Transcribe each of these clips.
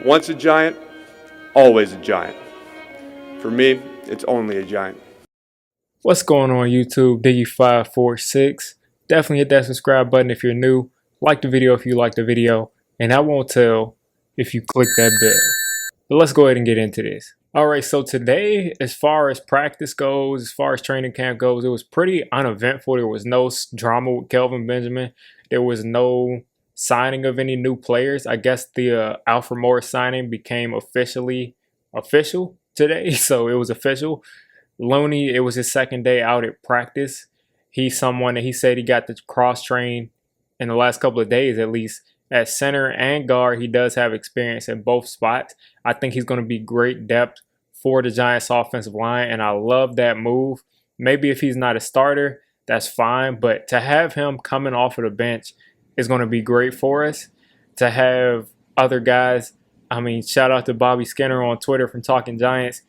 Once a giant, always a giant. For me, it's only a giant. What's going on YouTube? Diggy546. Definitely hit that subscribe button if you're new. Like the video if you like the video. And I won't tell if you click that bell. But let's go ahead and get into this. Alright, so today, as far as practice goes, as far as training camp goes, it was pretty uneventful. There was no drama with Kelvin Benjamin. There was no signing of any new players. I guess the Alfred Morris signing became official today. So it was official. Looney, it was his second day out at practice. He's someone that he said he got to cross-train in the last couple of days at least. At center and guard, he does have experience at both spots. I think he's going to be great depth for the Giants offensive line, and I love that move. Maybe if he's not a starter, that's fine, but to have him coming off of the bench is going to be great for us. To have other guys, I mean, shout out to Bobby Skinner on Twitter from Talking Giants.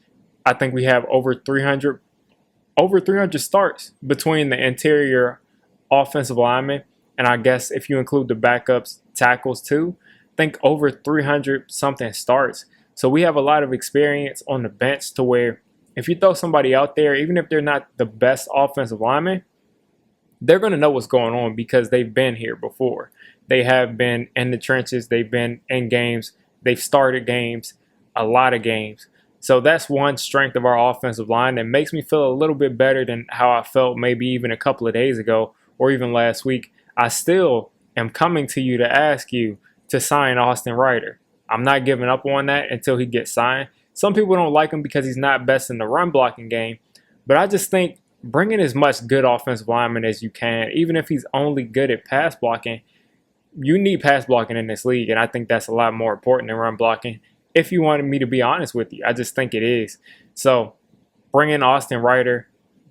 I think we have over 300 starts between the interior offensive linemen, and I guess if you include the backups, tackles too, I think over 300 something starts. So we have a lot of experience on the bench to where if you throw somebody out there, even if they're not the best offensive lineman, they're going to know what's going on because they've been here before. They have been in the trenches. They've been in games. They've started games, a lot of games. So that's one strength of our offensive line that makes me feel a little bit better than how I felt maybe even a couple of days ago or even last week. I still am coming to you to ask you to sign Austin Ryder. I'm not giving up on that until he gets signed. Some people don't like him because he's not best in the run blocking game, but I just think bring in as much good offensive lineman as you can. Even if he's only good at pass blocking, you need pass blocking in this league, and I think that's a lot more important than run blocking. If you wanted me to be honest with you, I just think it is. So bring in Austin Ryder,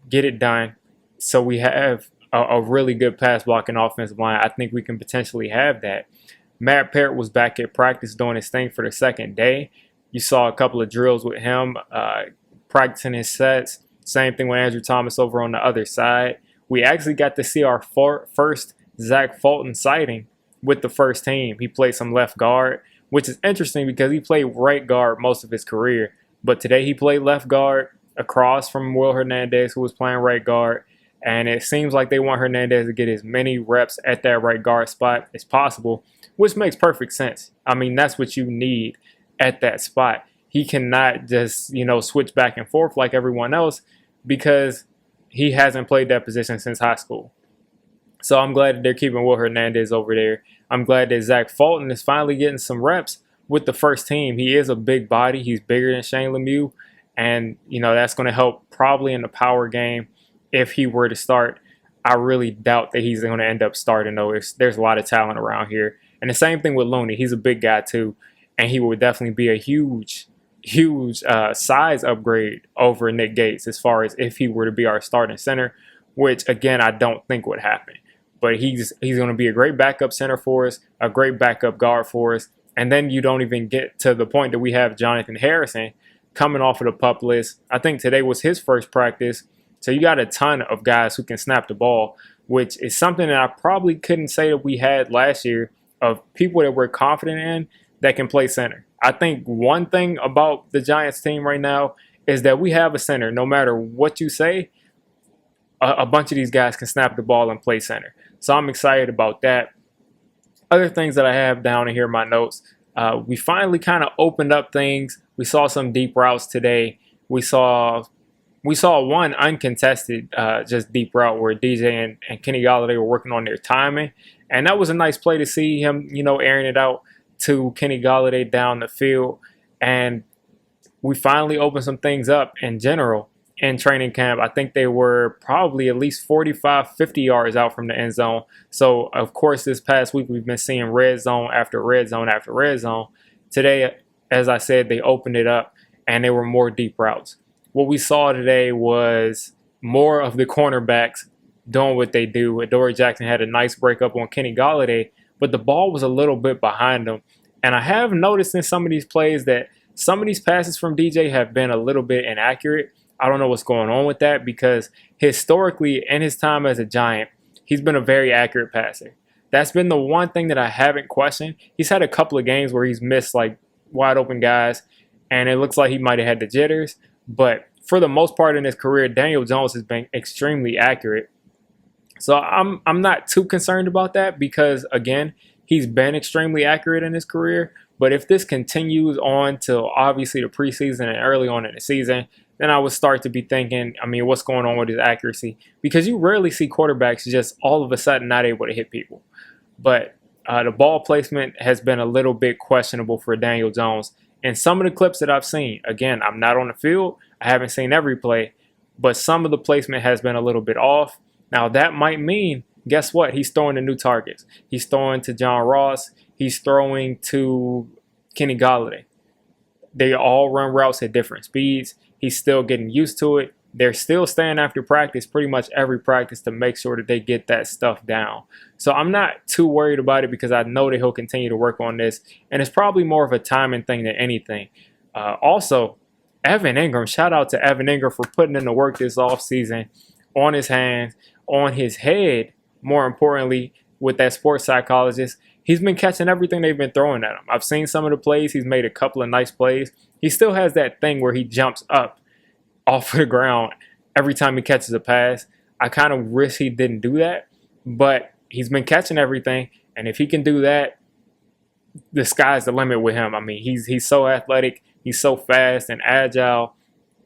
get it done so we have a really good pass blocking offensive line. I think we can potentially have that. Matt Parrott was back at practice doing his thing for the second day. You saw a couple of drills with him, practicing his sets. Same thing with Andrew Thomas over on the other side. We actually got to see our first Zach Fulton sighting with the first team. He played some left guard, which is interesting because he played right guard most of his career. But today he played left guard across from Will Hernandez, who was playing right guard. And it seems like they want Hernandez to get as many reps at that right guard spot as possible, which makes perfect sense. I mean, that's what you need at that spot. He cannot just, switch back and forth like everyone else because he hasn't played that position since high school. So I'm glad that they're keeping Will Hernandez over there. I'm glad that Zach Fulton is finally getting some reps with the first team. He is a big body. He's bigger than Shane Lemieux. And, that's going to help probably in the power game if he were to start. I really doubt that he's going to end up starting, though. There's a lot of talent around here. And the same thing with Looney. He's a big guy, too. And he would definitely be a huge size upgrade over Nick Gates as far as if he were to be our starting center, which, again, I don't think would happen. But he's going to be a great backup center for us, a great backup guard for us. And then you don't even get to the point that we have Jonathan Harrison coming off of the PUP list. I think today was his first practice. So you got a ton of guys who can snap the ball, which is something that I probably couldn't say that we had last year of people that we're confident in that can play center. I think one thing about the Giants team right now is that we have a center. No matter what you say, a bunch of these guys can snap the ball and play center. So I'm excited about that. Other things that I have down in here in my notes, we finally kind of opened up things. We saw some deep routes today. We saw one uncontested just deep route where DJ and Kenny Golladay were working on their timing. And that was a nice play to see him, airing it out to Kenny Golladay down the field. And we finally opened some things up in general in training camp. I think they were probably at least 45, 50 yards out from the end zone. So, of course, this past week we've been seeing red zone after red zone after red zone. Today, as I said, they opened it up and there were more deep routes. What we saw today was more of the cornerbacks doing what they do. Adoree Jackson had a nice breakup on Kenny Golladay, but the ball was a little bit behind him. And I have noticed in some of these plays that some of these passes from DJ have been a little bit inaccurate. I don't know what's going on with that because historically in his time as a Giant, he's been a very accurate passer. That's been the one thing that I haven't questioned. He's had a couple of games where he's missed like wide open guys, and it looks like he might have had the jitters. But for the most part in his career, Daniel Jones has been extremely accurate. So I'm not too concerned about that because, again, he's been extremely accurate in his career. But if this continues on till obviously the preseason and early on in the season, then I would start to be thinking, I mean, what's going on with his accuracy? Because you rarely see quarterbacks just all of a sudden not able to hit people. But the ball placement has been a little bit questionable for Daniel Jones. And some of the clips that I've seen, again, I'm not on the field. I haven't seen every play, but some of the placement has been a little bit off. Now, that might mean, guess what? He's throwing to new targets. He's throwing to John Ross. He's throwing to Kenny Golladay. They all run routes at different speeds. He's still getting used to it. They're still staying after practice, pretty much every practice, to make sure that they get that stuff down. So I'm not too worried about it because I know that he'll continue to work on this. And it's probably more of a timing thing than anything. Also, Evan Engram, shout out to Evan Engram for putting in the work this offseason on his hands, on his head, more importantly, with that sports psychologist. He's been catching everything they've been throwing at him. I've seen some of the plays. He's made a couple of nice plays. He still has that thing where he jumps up off of the ground every time he catches a pass. I kind of wish he didn't do that, but he's been catching everything. And if he can do that, the sky's the limit with him. I mean, he's so athletic. He's so fast and agile.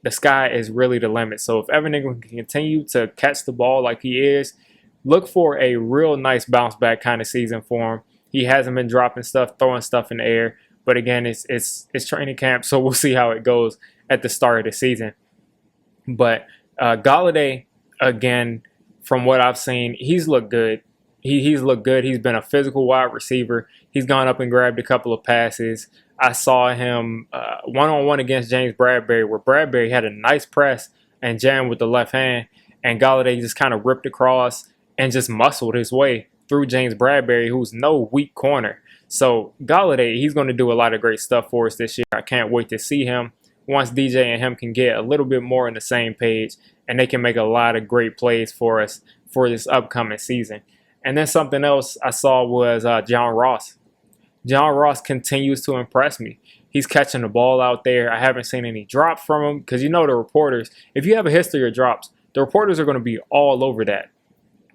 The sky is really the limit. So if Evan Engram can continue to catch the ball like he is, look for a real nice bounce back kind of season for him. He hasn't been dropping stuff, throwing stuff in the air. But again, it's training camp, so we'll see how it goes at the start of the season. But Golladay, again, from what I've seen, he's looked good. He's looked good. He's been a physical wide receiver. He's gone up and grabbed a couple of passes. I saw him one-on-one against James Bradbury, where Bradbury had a nice press and jammed with the left hand, and Golladay just kind of ripped across and just muscled his way through James Bradbury, who's no weak corner. So Golladay, he's going to do a lot of great stuff for us this year. I can't wait to see him once DJ and him can get a little bit more on the same page, and they can make a lot of great plays for us for this upcoming season. And then something else I saw was John Ross. John Ross continues to impress me. He's catching the ball out there. I haven't seen any drops from him because, you know, the reporters, if you have a history of drops, the reporters are going to be all over that.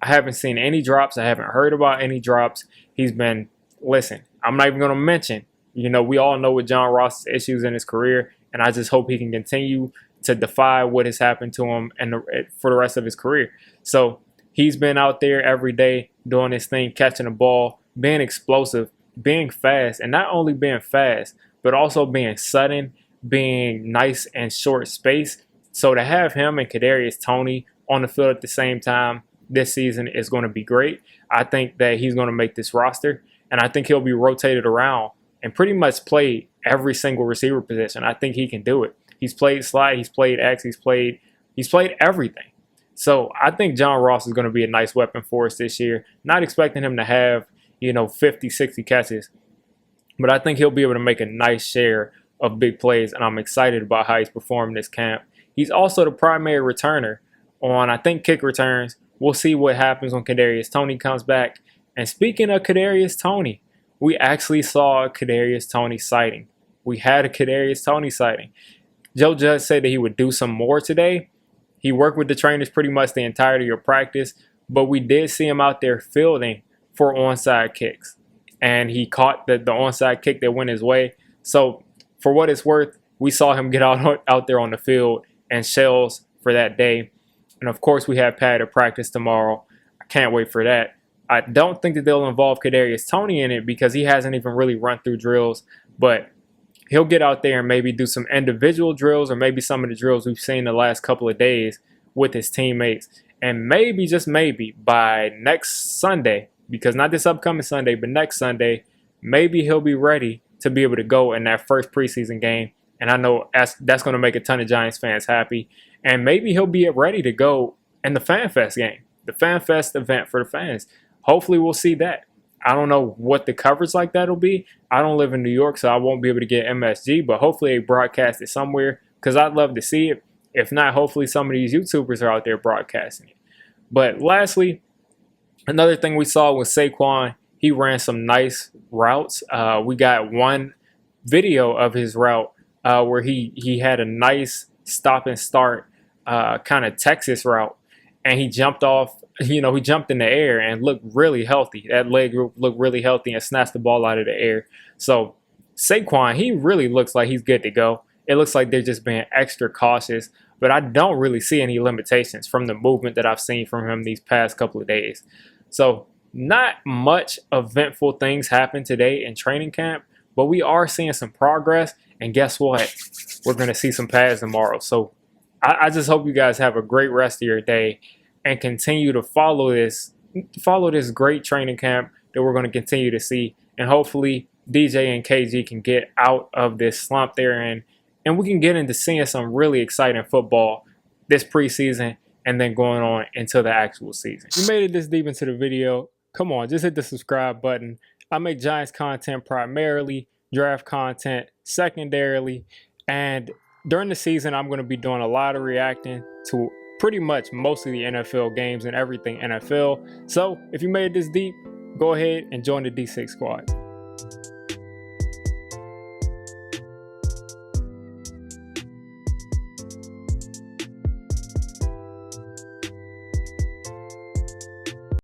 I haven't seen any drops. I haven't heard about any drops. He's been, listen, I'm not even going to mention, you know, we all know what John Ross's issues in his career, and I just hope he can continue to defy what has happened to him and for the rest of his career. So he's been out there every day doing his thing, catching the ball, being explosive, being fast, and not only being fast, but also being sudden, being nice and short space. So to have him and Kadarius Toney on the field at the same time this season is going to be great. I think that he's going to make this roster, and I think he'll be rotated around and pretty much play every single receiver position. I think he can do it. He's played slot, he's played X, he's played everything. So I think John Ross is going to be a nice weapon for us this year. Not expecting him to have, 50, 60 catches, but I think he'll be able to make a nice share of big plays, and I'm excited about how he's performed this camp. He's also the primary returner on, I think, kick returns. We'll see what happens when Kadarius Toney comes back. And speaking of Kadarius Toney, we actually saw a Kadarius Toney sighting. We had a Kadarius Toney sighting. Joe Judge said that he would do some more today. He worked with the trainers pretty much the entirety of practice, but we did see him out there fielding for onside kicks. And he caught the onside kick that went his way. So for what it's worth, we saw him get out there on the field and shells for that day. And of course, we have padded practice tomorrow. I can't wait for that. I don't think that they'll involve Kadarius Toney in it because he hasn't even really run through drills, but he'll get out there and maybe do some individual drills or maybe some of the drills we've seen the last couple of days with his teammates. And maybe, just maybe, by next Sunday, because not this upcoming Sunday, but next Sunday, maybe he'll be ready to be able to go in that first preseason game. And I know that's going to make a ton of Giants fans happy. And maybe he'll be ready to go in the FanFest game, the FanFest event for the fans. Hopefully we'll see that. I don't know what the coverage like that will be. I don't live in New York, so I won't be able to get MSG, but hopefully they broadcast it somewhere because I'd love to see it. If not, hopefully some of these YouTubers are out there broadcasting it. But lastly, another thing we saw was Saquon. He ran some nice routes. We got one video of his route where he had a nice stop and start kind of Texas route, and he jumped off. He jumped in the air and looked really healthy. That leg looked really healthy and snatched the ball out of the air. So Saquon, he really looks like he's good to go. It looks like they're just being extra cautious, but I don't really see any limitations from the movement that I've seen from him these past couple of days. So not much eventful things happened today in training camp, but we are seeing some progress. And guess what? We're going to see some pads tomorrow. So I just hope you guys have a great rest of your day and continue to follow this great training camp that we're going to continue to see. And hopefully DJ and KG can get out of this slump they're in, and we can get into seeing some really exciting football this preseason and then going on into the actual season. If you made it this deep into the video, come on, just hit the subscribe button. I make Giants content primarily, draft content secondarily, and during the season, I'm going to be doing a lot of reacting to pretty much most of the NFL games and everything NFL. So if you made it this deep, go ahead and join the D6 squad.